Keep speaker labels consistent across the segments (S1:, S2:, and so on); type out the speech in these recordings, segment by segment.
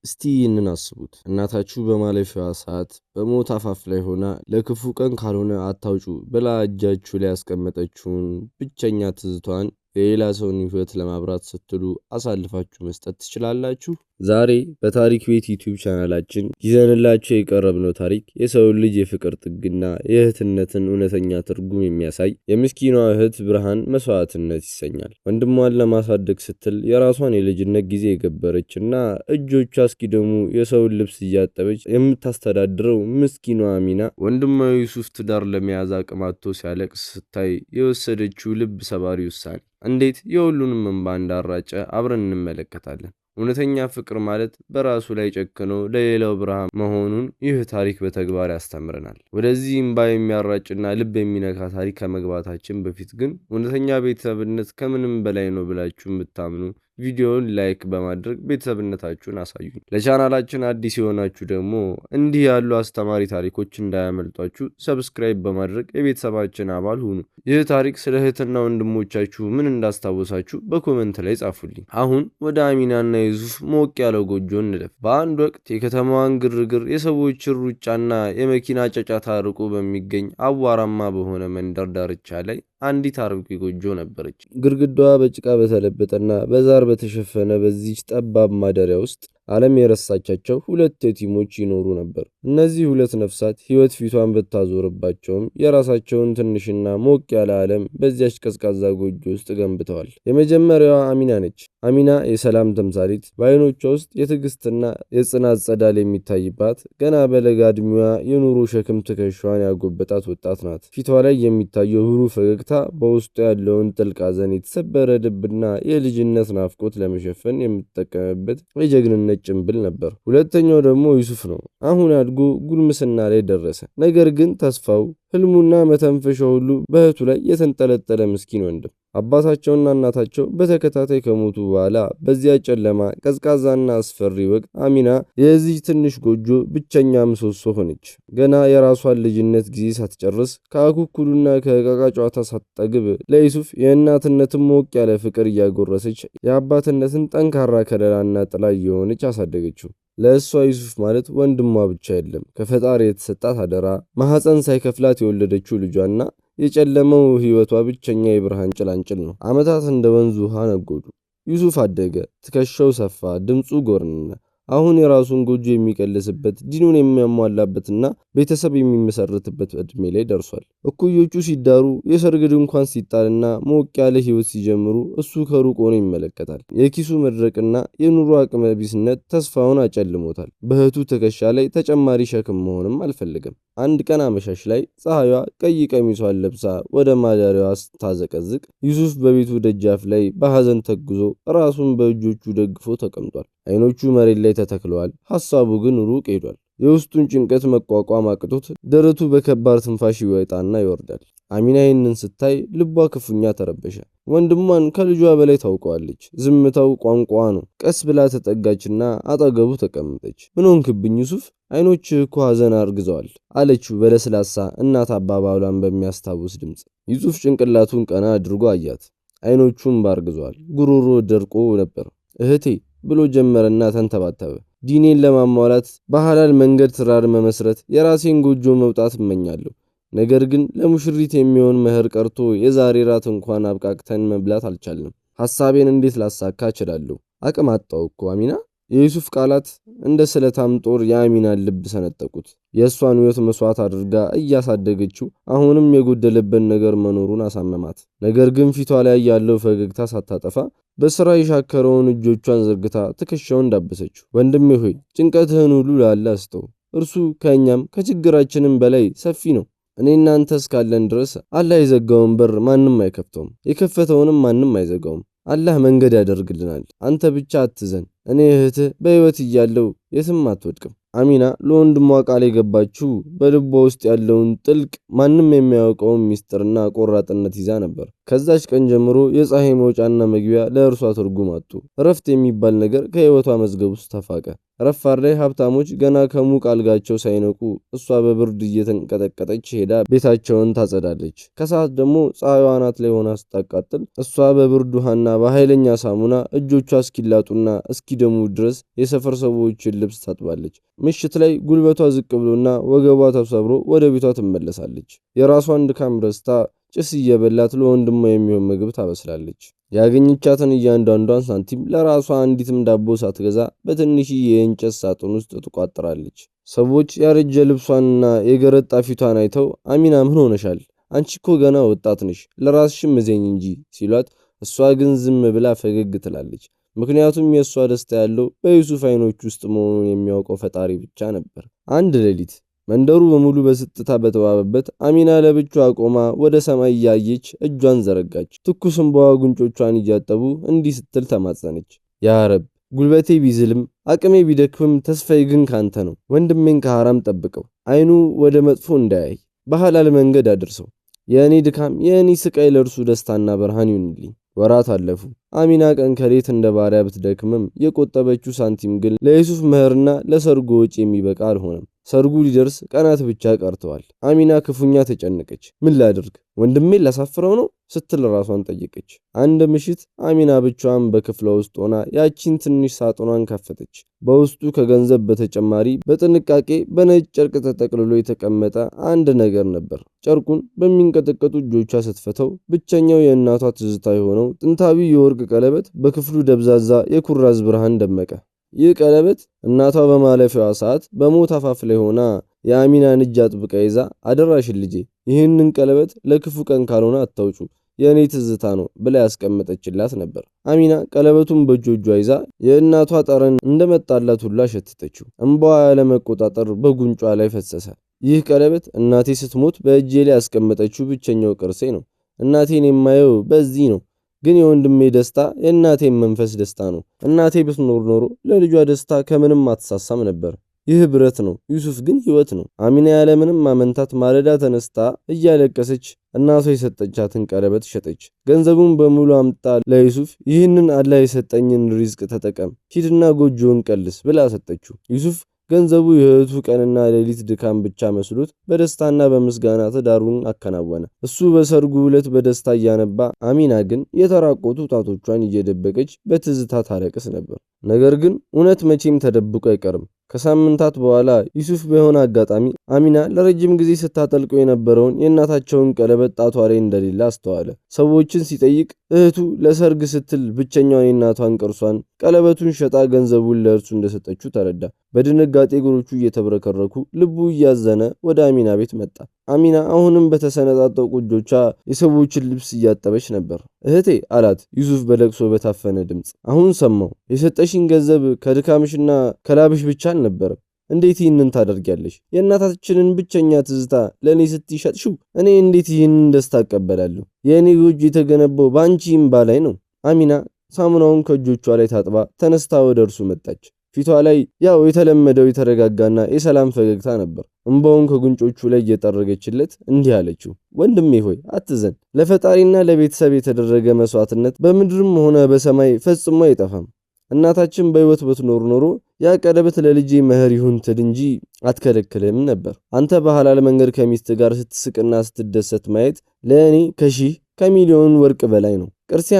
S1: እስቲ ይህንን አስቡት። እናታችሁ በማለፊያዋ ሰዓት በሞት አፋፍ ላይ ሆና ለክፉ ቀን ካልሆነ አታውጩ ብላ እጃችሁ ላይ ያስቀመጠችውን ብቸኛ ትዝቷን የሌላ ሰውን ህይወት ለማብራት ስትሉ አሳልፋችሁ መስጠት ትችላላችሁ? ዛሬ በታሪክ ቤት ዩቲዩብ ቻናላችን ይዘንላችሁ የቀረብነው ታሪክ የሰው ልጅ የፍቅር ጥግና የእህትነትን እውነተኛ ትርጉም የሚያሳይ የምስኪኗ እህት ብርሃን መስዋዕትነት ይሰኛል። ወንድሟን ለማሳደግ ስትል የራሷን የልጅነት ጊዜ የገበረችና እጆቿ እስኪደሙ የሰውን ልብስ እያጠበች የምታስተዳድረው ምስኪኗ አሚና ወንድሟ ዩሱፍ ትዳር ለመያዝ አቅም አጥቶ ሲያለቅስ ስታይ የወሰደችው ልብ ሰባሪ ውሳኔ እንዴት የሁሉንም እንባ እንዳራጨ አብረን እንመለከታለን። እውነተኛ ፍቅር ማለት በራሱ ላይ ጨክኖ ለሌላው ብርሃን መሆኑን ይህ ታሪክ በተግባር ያስተምረናል። ወደዚህ እንባ የሚያራጭና ልብ የሚነካ ታሪክ ከመግባታችን በፊት ግን እውነተኛ ቤተሰብነት ከምንም በላይ ነው ብላችሁ የምታምኑ ቪዲዮውን ላይክ በማድረግ ቤተሰብነታችሁን አሳዩኝ። ለቻናላችን አዲስ የሆናችሁ ደግሞ እንዲህ ያሉ አስተማሪ ታሪኮች እንዳያመልጧችሁ ሰብስክራይብ በማድረግ የቤተሰባችን አባል ሁኑ። ይህ ታሪክ ስለ እህትና ወንድሞቻችሁ ምን እንዳስታወሳችሁ በኮመንት ላይ ጻፉልኝ። አሁን ወደ አሚናና ዩሱፍ ሞቅ ያለው ጎጆ እንለፍ። በአንድ ወቅት የከተማዋን ግርግር፣ የሰዎችን ሩጫና የመኪና ጫጫታ ርቆ በሚገኝ አዋራማ በሆነ መንደር ዳርቻ ላይ አንዲት አሮጌ ጎጆ ነበረች። ግድግዳዋ በጭቃ በተለበጠና በዛር በተሸፈነ በዚች ጠባብ ማደሪያ ውስጥ ዓለም የረሳቻቸው ሁለት የቲሞች ይኖሩ ነበር። እነዚህ ሁለት ነፍሳት ሕይወት ፊቷን ብታዞርባቸውም የራሳቸውን ትንሽና ሞቅ ያለ ዓለም በዚያች ቀዝቃዛ ጎጆ ውስጥ ገንብተዋል። የመጀመሪያዋ አሚና ነች። አሚና የሰላም ተምሳሌት፣ በዓይኖቿ ውስጥ የትዕግስትና የጽናት ጸዳል የሚታይባት ገና በለጋ ዕድሜዋ የኑሮ ሸክም ትከሻዋን ያጎበጣት ወጣት ናት። ፊቷ ላይ የሚታየው ብሩህ ፈገግታ በውስጡ ያለውን ጥልቅ ሐዘን፣ የተሰበረ ልብና የልጅነት ናፍቆት ለመሸፈን የምትጠቀምበት የጀግንነት ጭንብል ነበር። ሁለተኛው ደግሞ ዩሱፍ ነው። አሁን አድጎ ጉልምስና ላይ ደረሰ። ነገር ግን ተስፋው፣ ህልሙና መተንፈሻው ሁሉ በእህቱ ላይ የተንጠለጠለ ምስኪን ወንድም። አባታቸውና እናታቸው በተከታታይ ከሞቱ በኋላ በዚያ ጨለማ ቀዝቃዛና አስፈሪ ወቅት አሚና የዚህ ትንሽ ጎጆ ብቸኛ ምሰሶ ሆነች። ገና የራሷን ልጅነት ጊዜ ሳትጨርስ ከአኩኩሉና ከዕቃቃ ጨዋታ ሳትጠግብ ለዩሱፍ የእናትነትን ሞቅ ያለ ፍቅር እያጎረሰች የአባትነትን ጠንካራ ከለላና ጥላ እየሆነች አሳደገችው። ለእሷ ዩሱፍ ማለት ወንድሟ ብቻ አይደለም፣ ከፈጣሪ የተሰጣት አደራ፣ ማህፀን ሳይከፍላት የወለደችው ልጇና የጨለመው ህይወቷ ብቸኛ የብርሃን ጭላንጭል ነው። ዓመታት እንደ ወንዝ ውሃ ነጎዱ። ዩሱፍ አደገ፣ ትከሻው ሰፋ፣ ድምፁ ጎርነነ። አሁን የራሱን ጎጆ የሚቀልስበት፣ ዲኑን የሚያሟላበትና ቤተሰብ የሚመሰርትበት እድሜ ላይ ደርሷል። እኩዮቹ ሲዳሩ፣ የሰርግ ድንኳን ሲጣልና ሞቅ ያለ ህይወት ሲጀምሩ እሱ ከሩቅ ሆኖ ይመለከታል። የኪሱ መድረቅና የኑሮ አቅመ ቢስነት ተስፋውን አጨልሞታል። በእህቱ ትከሻ ላይ ተጨማሪ ሸክም መሆንም አልፈልግም። አንድ ቀን አመሻሽ ላይ ፀሐይዋ ቀይ ቀሚሷን ለብሳ ወደ ማደሪያዋ ስታዘቀዝቅ ዩሱፍ በቤቱ ደጃፍ ላይ በሐዘን ተግዞ ራሱን በእጆቹ ደግፎ ተቀምጧል። አይኖቹ መሬት ላይ ተተክለዋል። ሐሳቡ ግን ሩቅ ሄዷል። የውስጡን ጭንቀት መቋቋም አቅቶት ደረቱ በከባድ ትንፋሽ ይወጣና ይወርዳል። አሚና ይህንን ስታይ ልቧ ክፉኛ ተረበሸ። ወንድሟን ከልጇ በላይ ታውቀዋለች። ዝምታው ቋንቋ ነው። ቀስ ብላ ተጠጋችና አጠገቡ ተቀመጠች። ምን ሆንክብኝ ዩሱፍ? አይኖችህ እኮ ሐዘን አርግዘዋል አለችው በለስላሳ እናት አባባሏን በሚያስታውስ ድምፅ። ዩሱፍ ጭንቅላቱን ቀና አድርጎ አያት። አይኖቹም ባርግዘዋል። ጉሮሮ ደርቆ ነበር። እህቴ ብሎ ጀመረና ተንተባተበ። ዲኔን ለማሟላት በሐላል መንገድ ትዳር መመስረት፣ የራሴን ጎጆ መውጣት እመኛለሁ። ነገር ግን ለሙሽሪት የሚሆን መህር ቀርቶ የዛሬ ራት እንኳን አብቃቅተን መብላት አልቻልንም። ሐሳቤን እንዴት ላሳካ እችላለሁ? አቅም አጣው እኮ አሚና። የዩሱፍ ቃላት እንደ ስለታም ጦር የአሚናን ልብ ሰነጠቁት። የእሷን ሕይወት መስዋዕት አድርጋ እያሳደገችው አሁንም የጎደለበት ነገር መኖሩን አሳመማት። ነገር ግን ፊቷ ላይ ያለው ፈገግታ ሳታጠፋ በስራ የሻከረውን እጆቿን ዘርግታ ትከሻውን ዳበሰችው። ወንድሜ ሆይ ጭንቀትህን ሁሉ ለአላህ ስጠው። እርሱ ከእኛም ከችግራችንም በላይ ሰፊ ነው። እኔ እናንተ እስካለን ድረስ አላህ የዘጋውን በር ማንም አይከፍተውም፣ የከፈተውንም ማንም አይዘጋውም። አላህ መንገድ ያደርግልናል። አንተ ብቻ አትዘን። እኔ እህትህ በሕይወት እያለው የትም አትወድቅም። አሚና ለወንድሟ ቃል የገባችው በልቧ ውስጥ ያለውን ጥልቅ ማንም የሚያውቀውን ሚስጥርና ቆራጥነት ይዛ ነበር። ከዛች ቀን ጀምሮ የፀሐይ መውጫና መግቢያ ለእርሷ ትርጉም አጡ። እረፍት የሚባል ነገር ከህይወቷ መዝገብ ውስጥ ተፋቀ። ረፋድ ላይ ሀብታሞች ገና ከሙቅ አልጋቸው ሳይነቁ እሷ በብርድ እየተንቀጠቀጠች ሄዳ ቤታቸውን ታጸዳለች። ከሰዓት ደግሞ ፀሐይዋ አናት ላይ ሆና ስታቃጥል እሷ በብርድ ውሃና በኃይለኛ ሳሙና እጆቿ እስኪላጡና እስኪደሙ ድረስ የሰፈር ሰዎችን ልብስ ታጥባለች። ምሽት ላይ ጉልበቷ ዝቅ ብሎና ወገቧ ተሰብሮ ወደ ቤቷ ትመለሳለች። የራሷን ድካም ረስታ ጭስ እየበላት ለወንድሟ የሚሆን ምግብ ታበስላለች። ያገኘቻትን እያንዳንዷን ሳንቲም ለራሷ አንዲትም ዳቦ ሳትገዛ በትንሽዬ የእንጨት ሳጥን ውስጥ ትቋጥራለች። ሰዎች ያረጀ ልብሷንና የገረጣ ፊቷን አይተው አሚና ምን ሆነሻል? አንቺ እኮ ገና ወጣት ነሽ፣ ለራስሽም እዘኝ እንጂ ሲሏት፣ እሷ ግን ዝም ብላ ፈገግ ትላለች። ምክንያቱም የእሷ ደስታ ያለው በዩሱፍ አይኖች ውስጥ መሆኑን የሚያውቀው ፈጣሪ ብቻ ነበር። አንድ ሌሊት መንደሩ በሙሉ በስጥታ በተዋበበት አሚና ለብቻዋ ቆማ ወደ ሰማይ እያየች እጇን ዘረጋች። ትኩስ እንባዋ ጉንጮቿን እያጠቡ እንዲህ ስትል ተማጸነች። ያ ረብ፣ ጉልበቴ ቢዝልም አቅሜ ቢደክምም ተስፋዬ ግን ካንተ ነው። ወንድሜን ከሐራም ጠብቀው፣ አይኑ ወደ መጥፎ እንዳያይ በሐላል መንገድ አድርሰው። የእኔ ድካም የእኔ ስቃይ ለእርሱ ደስታና ብርሃን ይሁንልኝ። ወራት አለፉ። አሚና ቀን ከሌት እንደ ባሪያ ብትደክምም የቆጠበችው ሳንቲም ግን ለዩሱፍ መህርና ለሰርጉ ወጪ የሚበቃ አልሆነም። ሰርጉ ሊደርስ ቀናት ብቻ ቀርተዋል። አሚና ክፉኛ ተጨነቀች። ምን ላድርግ? ወንድሜን ላሳፍረው ነው ስትል ራሷን ጠየቀች። አንድ ምሽት አሚና ብቻዋን በክፍሏ ውስጥ ሆና ያቺን ትንሽ ሳጥኗን ከፈተች። በውስጡ ከገንዘብ በተጨማሪ በጥንቃቄ በነጭ ጨርቅ ተጠቅልሎ የተቀመጠ አንድ ነገር ነበር። ጨርቁን በሚንቀጠቀጡ እጆቿ ስትፈተው ብቸኛው የእናቷ ትዝታ የሆነው ጥንታዊ የወርቅ ቀለበት በክፍሉ ደብዛዛ የኩራዝ ብርሃን ደመቀ። ይህ ቀለበት እናቷ በማለፊያዋ ሰዓት በሞት አፋፍ ላይ ሆና የአሚናን እጅ አጥብቃ ይዛ አደራሽን ልጄ ይህንን ቀለበት ለክፉ ቀን ካልሆነ አታውጩ፣ የእኔ ትዝታ ነው ብላ ያስቀመጠችላት ነበር። አሚና ቀለበቱን በእጆቿ ይዛ የእናቷ ጠረን እንደመጣላት ሁላ ሸተተችው። እንባዋ ያለመቆጣጠር በጉንጯ ላይ ፈሰሰ። ይህ ቀለበት እናቴ ስትሞት በእጄ ላይ ያስቀመጠችው ብቸኛው ቅርሴ ነው። እናቴን የማየው በዚህ ነው። ግን የወንድሜ ደስታ የእናቴን መንፈስ ደስታ ነው። እናቴ ብትኖር ኖሮ ለልጇ ደስታ ከምንም አትሳሳም ነበር። ይህ ብረት ነው፣ ዩሱፍ ግን ህይወት ነው። አሚና ያለምንም ማመንታት ማለዳ ተነስታ እያለቀሰች እናቷ የሰጠቻትን ቀለበት ሸጠች። ገንዘቡን በሙሉ አምጣ ለዩሱፍ ይህንን አላህ የሰጠኝን ሪዝቅ ተጠቀም፣ ሂድና ጎጆውን ቀልስ ብላ ሰጠችው። ዩሱፍ ገንዘቡ የእህቱ ቀንና ሌሊት ድካም ብቻ መስሎት በደስታና በምስጋና ትዳሩን አከናወነ። እሱ በሰርጉ ዕለት በደስታ እያነባ፣ አሚና ግን የተራቆቱ ጣቶቿን እየደበቀች በትዝታ ታለቅስ ነበር። ነገር ግን እውነት መቼም ተደብቆ አይቀርም። ከሳምንታት በኋላ ዩሱፍ በሆነ አጋጣሚ አሚና ለረጅም ጊዜ ስታጠልቀው የነበረውን የእናታቸውን ቀለበት ጣቷ ላይ እንደሌለ አስተዋለ። ሰዎችን ሲጠይቅ እህቱ ለሰርግ ስትል ብቸኛውን የእናቷን ቅርሷን ቀለበቱን ሸጣ ገንዘቡን ለእርሱ እንደሰጠችው ተረዳ። በድንጋጤ እግሮቹ እየተብረከረኩ ልቡ እያዘነ ወደ አሚና ቤት መጣ። አሚና አሁንም በተሰነጣጠቁ እጆቿ የሰዎችን ልብስ እያጠበች ነበር። እህቴ አላት ዩሱፍ በለቅሶ በታፈነ ድምፅ። አሁን ሰማው። የሰጠሽን ገንዘብ ከድካምሽና ከላብሽ ብቻ አልነበረም። እንዴት ይህንን ታደርጊያለሽ? የእናታችንን ብቸኛ ትዝታ ለእኔ ስትሸጥሽው እኔ እንዴት ይህንን ደስታ እቀበላለሁ? የእኔ ጎጆ የተገነባው በአንቺ እምባ ላይ ነው። አሚና ሳሙናውን ከእጆቿ ላይ ታጥባ ተነስታ ወደ እርሱ መጣች። ፊቷ ላይ ያው የተለመደው የተረጋጋና የሰላም ፈገግታ ነበር። እንባውን ከጉንጮቹ ላይ እየጠረገችለት እንዲህ አለችው፣ ወንድሜ ሆይ አትዘን። ለፈጣሪና ለቤተሰብ የተደረገ መስዋዕትነት በምድርም ሆነ በሰማይ ፈጽሞ አይጠፋም። እናታችን በሕይወት ብትኖር ኖሮ ያ ቀለበት ለልጄ መህር ይሁን ትል እንጂ አትከለክልም ነበር። አንተ በሐላል መንገድ ከሚስት ጋር ስትስቅና ስትደሰት ማየት ለእኔ ከሺህ ከሚሊዮን ወርቅ በላይ ነው። ቅርሴ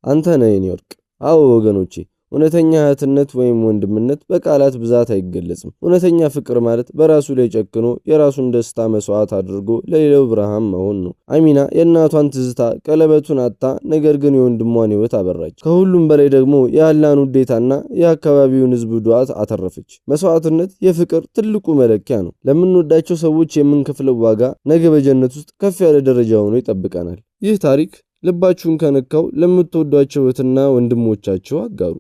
S1: አንተ ነህ የኔ ወርቅ። አዎ ወገኖቼ፣ እውነተኛ እህትነት ወይም ወንድምነት በቃላት ብዛት አይገለጽም። እውነተኛ ፍቅር ማለት በራሱ ላይ ጨክኖ የራሱን ደስታ መስዋዕት አድርጎ ለሌላው ብርሃን መሆን ነው። አሚና የእናቷን ትዝታ ቀለበቱን አጣ፣ ነገር ግን የወንድሟን ሕይወት አበራች። ከሁሉም በላይ ደግሞ የአላህን ውዴታና የአካባቢውን ሕዝብ ዱዓት አተረፈች። መስዋዕትነት የፍቅር ትልቁ መለኪያ ነው። ለምንወዳቸው ሰዎች የምንከፍለው ዋጋ ነገ በጀነት ውስጥ ከፍ ያለ ደረጃ ሆኖ ይጠብቀናል። ይህ ታሪክ ልባችሁን ከነካው ለምትወዷቸው እህትና ወንድሞቻችሁ አጋሩ።